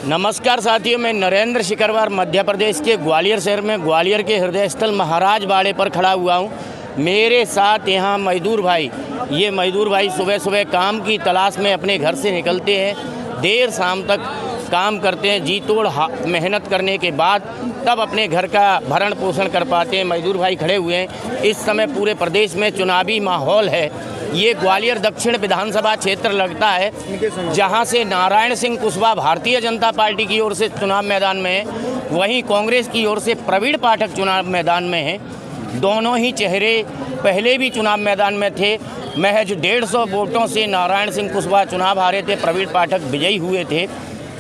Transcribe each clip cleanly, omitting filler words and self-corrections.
नमस्कार साथियों, मैं नरेंद्र शिकरवार मध्य प्रदेश के ग्वालियर शहर में ग्वालियर के हृदय स्थल महाराज बाड़े पर खड़ा हुआ हूँ। मेरे साथ यहाँ मजदूर भाई, ये मजदूर भाई सुबह सुबह काम की तलाश में अपने घर से निकलते हैं, देर शाम तक काम करते हैं, जी तोड़ मेहनत करने के बाद तब अपने घर का भरण पोषण कर पाते हैं। मजदूर भाई खड़े हुए हैं। इस समय पूरे प्रदेश में चुनावी माहौल है। ये ग्वालियर दक्षिण विधानसभा क्षेत्र लगता है, जहां से नारायण सिंह कुशवाहा भारतीय जनता पार्टी की ओर से चुनाव मैदान में है, वहीं कांग्रेस की ओर से प्रवीण पाठक चुनाव मैदान में है। दोनों ही चेहरे पहले भी चुनाव मैदान में थे। महज 150 वोटों से नारायण सिंह कुशवाहा चुनाव हारे थे, प्रवीण पाठक विजयी हुए थे।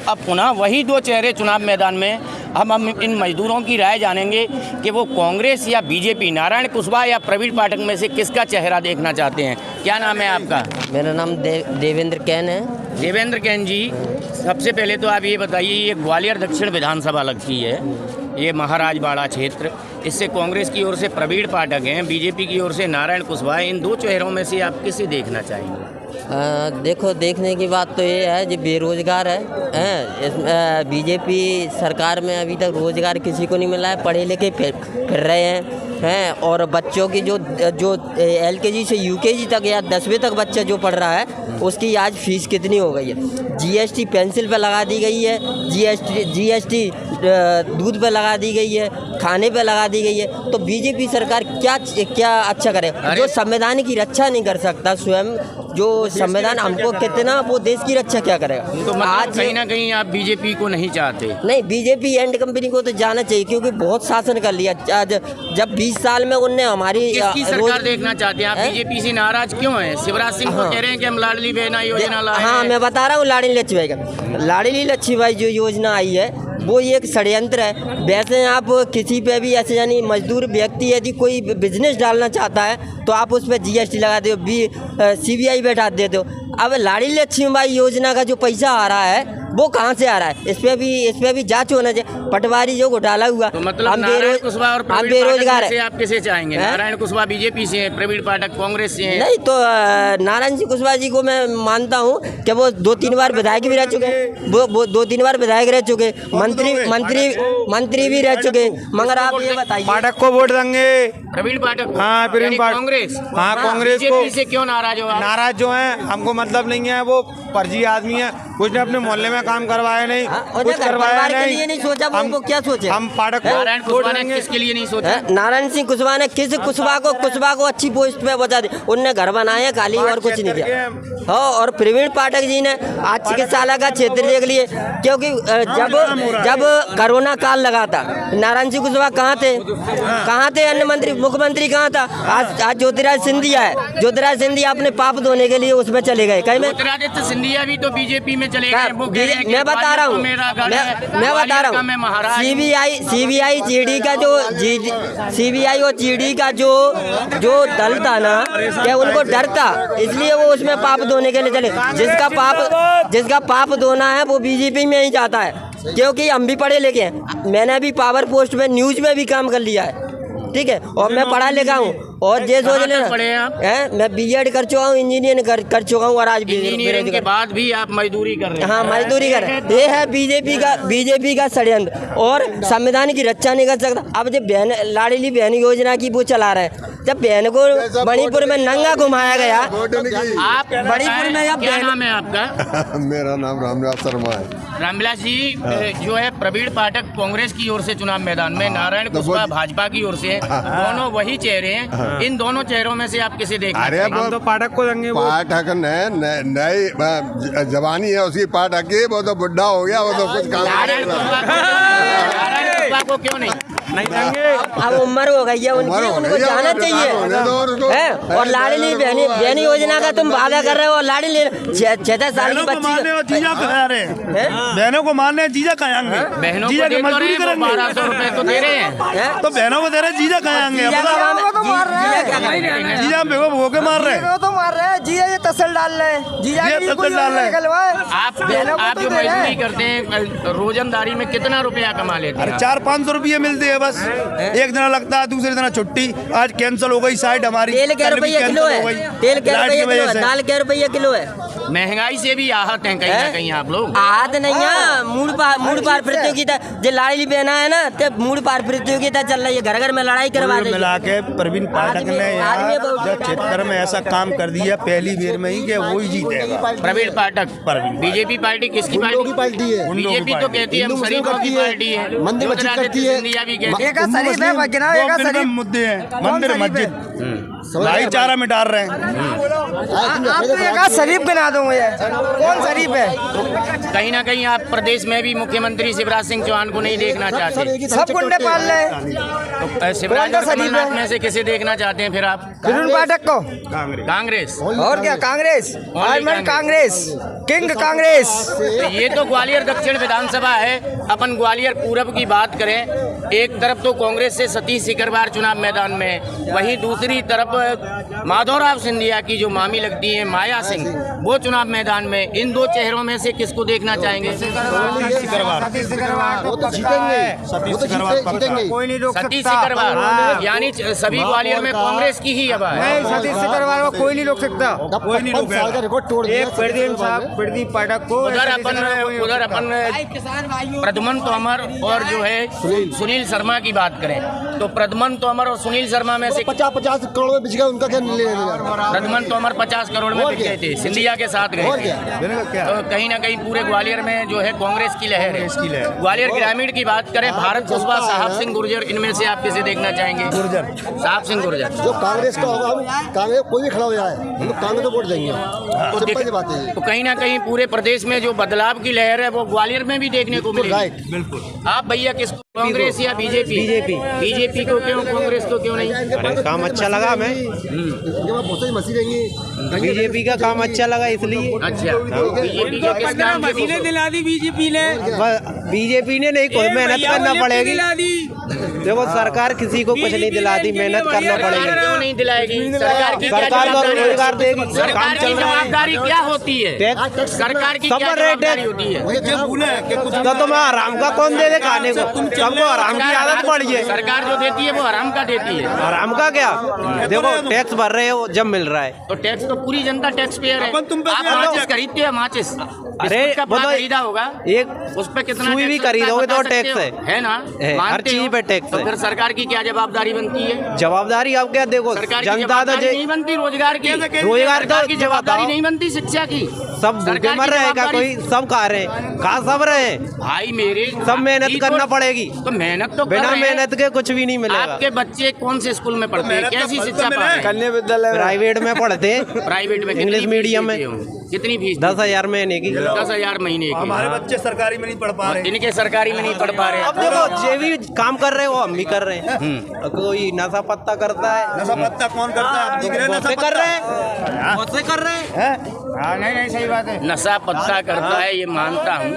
अब पुनः वही दो चेहरे चुनाव मैदान में। हम इन मजदूरों की राय जानेंगे कि वो कांग्रेस या बीजेपी, नारायण कुशवाहा या प्रवीण पाठक में से किसका चेहरा देखना चाहते हैं। क्या नाम है आपका? मेरा नाम देवेंद्र कैन है। देवेंद्र कैन जी, सबसे पहले तो आप ये बताइए, ये ग्वालियर दक्षिण विधानसभा लगती है, ये महाराज बाड़ा क्षेत्र, इससे कांग्रेस की ओर से प्रवीण पाठक हैं, बीजेपी की ओर से नारायण कुशवाहा। इन दो चेहरों में से आप किसे देखना चाहेंगे? देखो, देखने की बात तो ये है जो बेरोजगार है, बीजेपी सरकार में अभी तक रोजगार किसी को नहीं मिला है। पढ़े लिखे फिर रहे हैं और बच्चों की जो LKG से UKG तक या 10वीं तक बच्चा जो पढ़ रहा है, उसकी आज फीस कितनी हो गई है। GST पेंसिल पे लगा दी गई है, GST दूध पे लगा दी गई है, खाने पे लगा दी गई है। तो बीजेपी सरकार क्या अच्छा करे? जो संविधान की रक्षा नहीं कर सकता स्वयं, जो संविधान हमको कितना, वो देश की रक्षा क्या करेगा? तो मतलब आज कहीं ना कहीं आप बीजेपी को नहीं चाहते? नहीं, बीजेपी एंड कंपनी को तो जाना चाहिए, क्योंकि बहुत शासन कर लिया। जब 20 साल में उनने हमारी किसकी सरकार देखना चाहते हैं आप? बीजेपी से नाराज क्यों हैं? शिवराज सिंह को कह रहे हैं कि हम लाडली बहना योजना लाए। हाँ, मैं बता रहा हूँ, लाडली लक्ष्मीबाई जो योजना आई है, वो एक षड्यंत्र है। वैसे आप किसी पे भी ऐसे, यानी मजदूर व्यक्ति यदि कोई बिजनेस डालना चाहता है तो आप उस पर GST लगा दो, CBI बैठा देते हो। अब लाडली लक्ष्मीबाई योजना का जो पैसा आ रहा है वो कहाँ से आ रहा है? इस पे भी जांच होना चाहिए। पटवारी जो घोटाला हुआ, तो मतलब हम बेरोजगार है। आप किसे चाहेंगे? नारायण कुशवाहा बीजेपी से हैं, प्रवीण पाठक कांग्रेस से हैं। नहीं तो नारायण सिंह कुशवाहा जी को मैं मानता हूँ कि वो 2-3 बार विधायक भी रह चुके, वो 2-3 बार विधायक रह चुके, मंत्री भी रह चुके। मगर आप ये बताइए, पाठक को वोट देंगे? प्रवीण पाठक? हाँ, प्रवीण पाठक। कांग्रेस? हाँ, कांग्रेस को। से क्यों नाराज हो आप? नाराज जो है, हमको मतलब नहीं है, वो फर्जी आदमी है, कुछ ने अपने मोहल्ले में काम करवाया नहीं, कुछ करवाया नहीं सोचा। हमको क्या सोचे? हम पाठक नारायण कुशवाहा ने किसके लिए नहीं सोचा? नारायण सिंह कुशवाहा ने कुशवाहा को अच्छी पोस्ट पे बचा दी। उनने घर बनाए खाली, और कुछ नहीं किया। हाँ, और प्रवीण पाठक जी ने आज चिकित्सालय का क्षेत्र देख लिए, क्योंकि जब कोरोना काल लगा था, नारायण सिंह कुशवाहा कहाँ थे? अन्य मंत्री, मुख्यमंत्री कहाँ था? आज ज्योतिरादित्य सिंधिया है। ज्योतिरादित्य सिंधिया अपने पाप धोने के लिए उसमें चले गए। कहीं में ज्योतिरादित्य सिंधिया भी तो बीजेपी में चले गए। मैं बता रहा हूँ, CBI और GD का जो दल था ना, क्या उनको डर था, इसलिए वो उसमें पाप धोने के लिए चले। जिसका पाप धोना है वो बीजेपी में ही जाता है, क्योंकि हम भी पढ़े लिखे हैं। मैंने भी पावर पोस्ट में, न्यूज में भी काम कर लिया है, ठीक है, और मैं पढ़ा लिखा हूँ। और ये सोच लेना, मैं BEd कर चुका हूँ, इंजीनियरिंग कर चुका हूँ, और आज इंजीनियरिंग के बाद भी आप मजदूरी कर रहे हैं। हाँ, मजदूरी कर रहे हैं। ये है बीजेपी का षड्यंत्र, और संविधान की रक्षा नहीं कर सकता। अब जब लाडली बहन योजना की वो चला रहे हैं, जब बहन को मणिपुर में नंगा घुमाया गया, आप मणिपुर में, क्या नाम है आपका? मेरा नाम रामविलास शर्मा है। रामविलास जी, जो है प्रवीण पाठक कांग्रेस की ओर से चुनाव मैदान में, नारायण कुशवाहा भाजपा की ओर से, दोनों वही चेहरे हैं। इन दोनों चेहरों में से आप किसे देखना? अरे हम तो पाठक को देंगे। पाठक नई जवानी है उसकी, पाठक की, वो तो बुढ़ा हो गया, वो तो कुछ काम नारायण कुशवाहा को क्यों नहीं देंगे? अब उम्र हो गई है उनकी, उनको जाना चाहिए है। और लाडली बहनी योजना का तुम वादा कर रहे हो, लाडली 6 साल की बच्ची बहनों को मारने जीजा खाएंगे, बहनों को 1200 रुपए तो दे रहे हैं, तो बहनों को दे रहे, जीजा खाएंगे। जीजा बेगो के मार रहे हैं, जीजा ये तसल डाल रहे हैं, जीजा आप जो मजदूरी करते हैं, रोजंदारी में कितना रुपया कमा लेते हैं? 400-500 रुपये मिलते हैं बस। एक दिन लगता है, दूसरे दिन छुट्टी। आज कैंसिल हो गई साइड हमारी। तेल क्या रुपये किलो है? तेल क्या रुपये किलो है? दाल क्या रुपये किलो है? महंगाई से भी आहत हैं कहीं ना कहीं आप लोग। आहत नहीं है, मूड पार प्रतियोगिता जो लाड़ी बहना है ना, तो मूड पार प्रतियोगिता चल रही है, घर घर में लड़ाई करवा रही है। मिला के प्रवीण पाठक ने यहाँ जो क्षेत्र में ऐसा काम कर दिया पहली बेर में ही कि वो ही जीतेगा। प्रवीण पाठक, बीजेपी पार्टी किसकी पार्टी है? बीजेपी तो कहती है हम शरीफों की पार्टी है, ज्योतिरादित्य सिंधिया भी कहते हैं। शरीफ है बजना, एक शरीफ मुद्दे हैं, मंदिर मस्जिद भाईचारा में डाल रहे हैं। आप शरीफ बना दो मुझे, कौन शरीफ है? कहीं ना कहीं आप प्रदेश में भी मुख्यमंत्री शिवराज सिंह चौहान को नहीं देखना चाहते, सब गुंडे पाल रहे। तो शिवराज और कमलनाथ में से किसे देखना चाहते हैं फिर आप? प्रवीण पाठक को। कांग्रेस और क्या कांग्रेस? कांग्रेस किंग कांग्रेस। तो ये तो ग्वालियर दक्षिण विधानसभा है। अपन ग्वालियर पूरब की बात करें, एक तरफ तो कांग्रेस से सतीश सिकरवार चुनाव मैदान में, वहीं दूसरी तरफ माधवराव सिंधिया की जो मामी लगती है माया सिंह, वो चुनाव मैदान में। इन दो चेहरों में से किसको देखना चाहेंगे? सतीश सिकरवार कोई नहीं रोक सतीश सकता। सिकरवार, यानी सभी ग्वालियर में कांग्रेस की ही हवा है। नहीं, सतीश सिकरवार को कोई नहीं रोक सकता, कोई नहीं रोकेगा। एक प्रदीप पाठक को उधर अपन प्रद्युमन तोमर और जो है सुनील शर्मा की बात करें, तो प्रद्युमन तोमर और सुनील शर्मा में से 50 करोड़ में बिक गया, उनका क्या लेना? प्रद्युमन तोमर 50 करोड़ में बिक गए थे, सिंधिया के साथ गए थे। तो कहीं ना कहीं पूरे ग्वालियर में जो है कांग्रेस की लहर है। ग्वालियर ग्रामीण की बात करें, भारत कुशवाहा, साहब सिंह गुर्जर, इनमें से आप किसे देखना चाहेंगे? गुर्जर, साहब सिंह गुर्जर। जो कांग्रेस का होगा, हम कांग्रेस कोई भी खड़ा हो जाए हम लोग कांग्रेस को वोट देंगे। तो कहीं ना कहीं पूरे प्रदेश में जो बदलाव की लहर है वो ग्वालियर में भी देखने को मिलेगी। बिल्कुल। आप भैया किसको, कांग्रेस या बीजेपी? बीजेपी को क्यों, कांग्रेस को क्यों नहीं? काम अच्छा लगा हमें, बहुत सारी मसीह रहेंगी। बीजेपी का काम अच्छा लगा इसलिए। अच्छा, बीजेपी के किस काम की खुशी? दिला दी बीजेपी ने नहीं, कोई मेहनत करना पड़ेगी। देखो सरकार किसी को कुछ नहीं दिलाती, मेहनत करना पड़ेगी। क्यों नहीं दिलाएगी? सरकार की क्या सरकार को जवाबदारी रोजगार देगी। सरकार की जवाबदारी क्या होती है? सरकार की क्या जवाबदारी होती है? तो तुम्हें आराम का कौन दे दे खाने को? सबको आराम की आदत पड़ी है। सरकार जो देती है वो हराम का देती है। आराम का क्या? देखो टैक्स भर रहे हो जब मिल रहा है, तो टैक्स तो पूरी जनता टैक्स पेयर है। आप माचिस खरीदते हैं, माचिस अरे का वो तो खरीदा होगा, एक उस पे कितना सुई भी टैक्स खरीदोगे लगता तो बता टैक्स सकते हो? ना है, हर मानते चीज हो? पे टैक्स तो है। फिर सरकार की क्या जवाबदारी बनती है? जवाबदारी अब क्या? देखो सरकार की जनता तो जवाबदारी नहीं बनती रोजगार की, रोजगार सरकार की तो जवाबदारी नहीं बनती शिक्षा की। सब भूखे मर रहे हैं का? कोई सब खा रहे हैं, खा सब रहे हैं। भाई मेरे सब मेहनत करना पड़ेगी, तो मेहनत तो बिना मेहनत के कुछ भी नहीं मिलेगा। आपके बच्चे कौन से स्कूल में पढ़ते हैं? कैसी शिक्षा पा रहे हैं? कन्या विद्यालय प्राइवेट में पढ़ते हैं, प्राइवेट में इंग्लिश मीडियम में। कितनी फीस? 10,000 महीने की। 10,000 महीने की। हमारे बच्चे सरकारी में नहीं पढ़ पा रहे। इनके सरकारी में नहीं पढ़ पा रहे। अब देखो जो भी काम कर रहे हो हम भी कर रहे हैं। कोई नशा पत्ता करता है, नशा पत्ता कौन करता है? आप दिख रहे हैं बहुत से नशा कर पत्ता? रहे हैं, बहुत से कर रहे हैं। नहीं सही बात है। नशा पत्ता करता है ये मानता हूँ।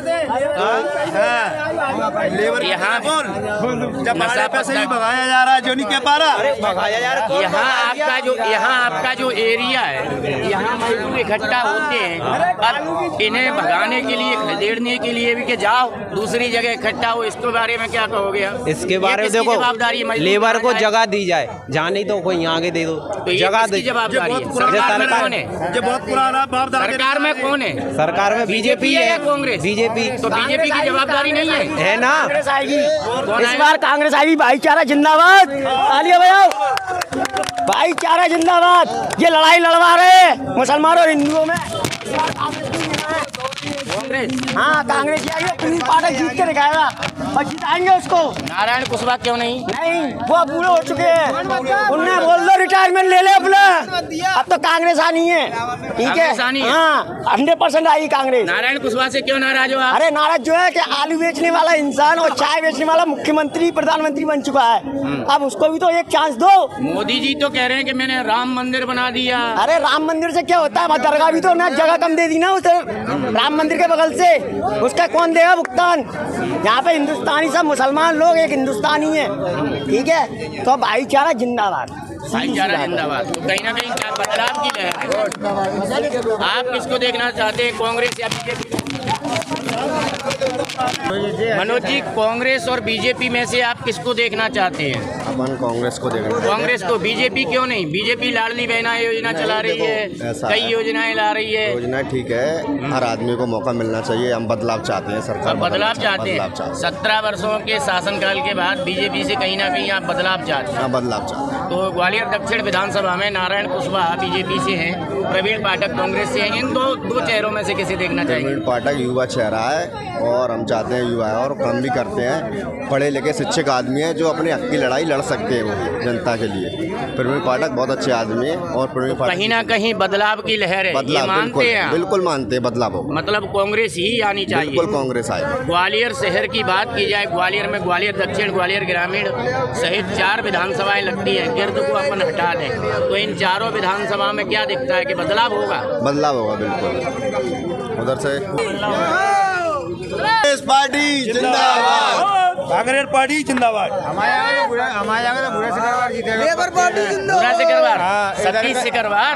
लेबर यहाँ जब नशा हमारे पैसे ही पत्ता- भगाया जा रहा है जो नहीं कह पा रहा। भगाया यार। यहाँ आपका जो एरिया है, यहाँ मजदूर इकट्ठा होते हैं, अब इन्हें भगाने के लिए, खदेड़ने के लिए भी कि जाओ दूसरी जगह इकट्ठा हो, इसके बारे में क्या कहोगे आप? इसके बारे में ये किसकी देखो जवाबदारी है? मजदूर लेबर को कहाँ जाए? जगह दी जाए, जहाँ नहीं तो कोई आगे दे दो तो ये जगह किसकी दे। जवाबदारी है? ये सरकार में सरकार- कौन है? ये बहुत पुराना बाप दादा सरकार में कौन है? सरकार में बीजेपी है या है, कांग्रेस? बीजेपी तो बीजेपी की जवाबदारी नहीं है ना। कांग्रेस आएगी कौन इस आएगा? बार, कांग्रेस आएगी। भाईचारा जिंदाबाद, तालियां बजाओ। भाईचारा जिंदाबाद। ये लड़ाई लड़वा रहे हैं मुसलमानों और हिंदुओं में। कांग्रेस। हाँ कांग्रेस की आएगी, प्रवीण पाठक जीत के दिखाएगा और जिताएंगे उसको। नारायण कुशवाहा क्यों नहीं? नहीं, वो अब बूढ़े हो चुके हैं, उन्हें बोल दो रिटायरमेंट ले ले अपना। अब तो कांग्रेस आनी है, ठीक है? कांग्रेस आनी है। हाँ 100% आएगी कांग्रेस। नारायण कुशवाहा से क्यों नाराज हो आप? अरे नाराज जो है कि आलू बेचने वाला इंसान और चाय बेचने वाला मुख्यमंत्री प्रधानमंत्री बन चुका है, अब उसको भी तो एक चांस दो। मोदी जी तो कह रहे हैं कि मैंने राम मंदिर बना दिया। अरे राम मंदिर से क्या होता है? दरगाह भी तो ना जगह कम दे दी ना उसे, राम मंदिर के बगल से, उसका कौन देगा भुगतान? यहाँ पे हिंदुस्तानी सब मुसलमान लोग एक हिंदुस्तानी है, ठीक है? तो भाईचारा जिंदाबाद, भाईचारा जिंदाबाद। तो कहीं ना कहीं क्या बदलाव की लहर है। आप किसको देखना चाहते हैं, कांग्रेस या बीजेपी? मनोज जी, कांग्रेस और बीजेपी में से आप किसको देखना चाहते हैं? अपन कांग्रेस को देंगे। कांग्रेस को, बीजेपी क्यों नहीं? बीजेपी लाडली बहना योजना चला रही है, ऐसा कई है। योजनाएं ला रही है। योजना ठीक है, हर आदमी को मौका मिलना चाहिए। हम बदलाव चाहते हैं, सरकार अब बदलाव चाहते हैं। बदलाव चाहते 17 वर्षों के शासनकाल के बाद बीजेपी से कहीं ना कहीं आप बदलाव चाहते हैं। हैं। हाँ, बदलाव चाहते हैं। तो ग्वालियर दक्षिण विधानसभा में नारायण कुशवाहा बीजेपी से हैं, प्रवीण पाठक कांग्रेस से हैं। इन दो चेहरों में से किसे देखना चाहिए? प्रवीण पाठक युवा चेहरा है और हम चाहते हैं युवा है और काम भी करते हैं, पढ़े लिखे शिक्षक आदमी है जो अपने हक की लड़ाई लड़ सकते हैं वो जनता के लिए। प्रवीण पाठक बहुत अच्छे आदमी है और प्रवीण पाठक कहीं ना कहीं बदलाव की लहर है, ये बदलाव मानते हैं आप? बिल्कुल मानते हैं, बदलाव होगा। मतलब कांग्रेस ही आनी चाहिए। बिल्कुल कांग्रेस आएगी। ग्वालियर शहर की बात की जाए, ग्वालियर में ग्वालियर दक्षिण, ग्वालियर ग्रामीण सहित 4 विधानसभाएं लगती हैं। गिर्द को अपन हटा दें तो इन चारों विधानसभा में क्या दिखता है कि बदलाव होगा? बदलाव होगा बिल्कुल। उधर से कांग्रेस पार्टी जिंदाबाद, कांग्रेस पार्टी जिंदाबाद। हमारे यहाँ तो बुरा सिकरवार जीतेगा। बुरा सिकरवार, सतीश सिकरवार।